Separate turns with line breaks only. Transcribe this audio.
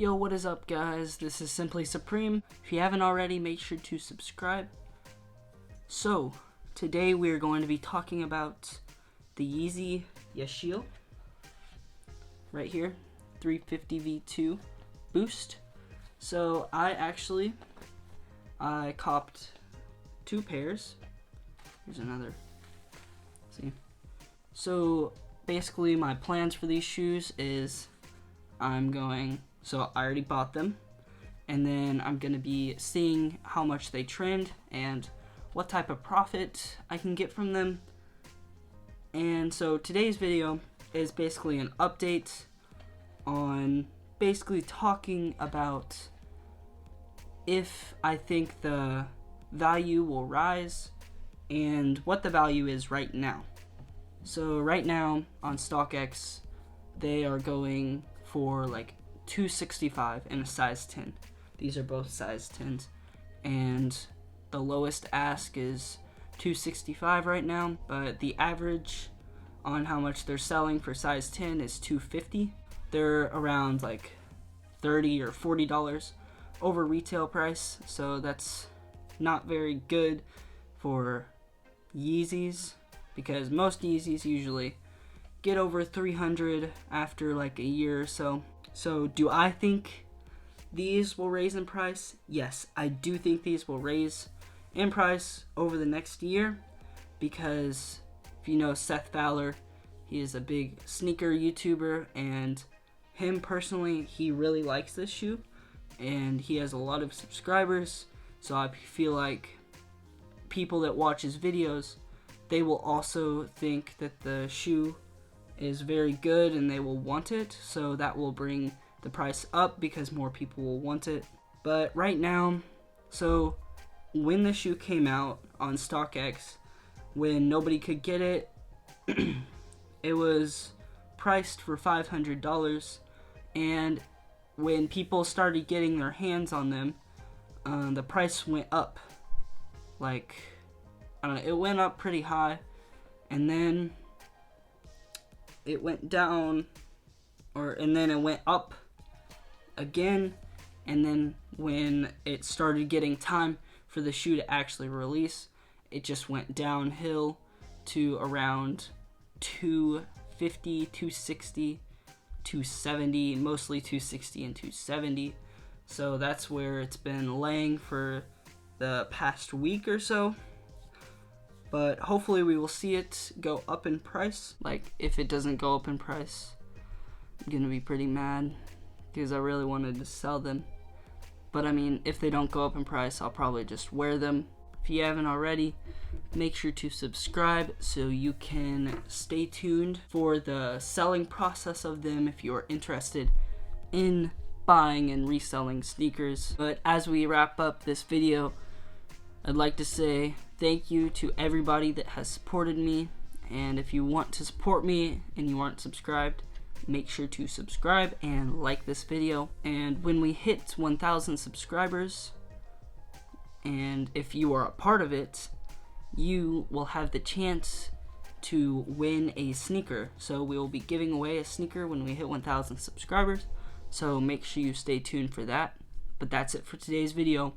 Yo, what is up guys? This is Simply Supreme. If you haven't already, make sure to subscribe. So, today we are going to be talking about the Yeezy yecheil. Right here, 350 V2 boost. So, I copped two pairs. Here's another. See? So, basically my plans for these shoes is so I already bought them, and then I'm going to be seeing how much they trend and what type of profit I can get from them. And so today's video is basically an update on basically talking about if I think the value will rise and what the value is right now. So right now on StockX, they are going for like $265 in a size 10. These are both size 10s, and the lowest ask is $265 right now, but the average on how much they're selling for size 10 is $250. They're around like $30 or $40 over retail price, so that's not very good for Yeezys, because most Yeezys usually get over $300 after like a year or so. So do I think these will raise in price? Yes, I do think these will raise in price over the next year, because if you know Seth Fowler, he is a big sneaker YouTuber, and him personally, he really likes this shoe and he has a lot of subscribers. So I feel like people that watch his videos, they will also think that the shoe is very good and they will want it, so that will bring the price up because more people will want it. But right now, so when the shoe came out on StockX, when nobody could get it, it was priced for $500, and when people started getting their hands on them, the price went up. Like, I don't know, it went up pretty high, and then it went down, and then it went up again, and then when it started getting time for the shoe to actually release, it just went downhill to around $250, $260, $270, mostly $260 and $270. So that's where it's been laying for the past week or so. But hopefully we will see it go up in price. Like, if it doesn't go up in price, I'm gonna be pretty mad, because I really wanted to sell them. But I mean, if they don't go up in price, I'll probably just wear them. If you haven't already, make sure to subscribe so you can stay tuned for the selling process of them if you're interested in buying and reselling sneakers. But as we wrap up this video, I'd like to say thank you to everybody that has supported me, and if you want to support me and you aren't subscribed, make sure to subscribe and like this video. And when we hit 1,000 subscribers, and if you are a part of it, you will have the chance to win a sneaker. So we will be giving away a sneaker when we hit 1,000 subscribers, so make sure you stay tuned for that. But that's it for today's video.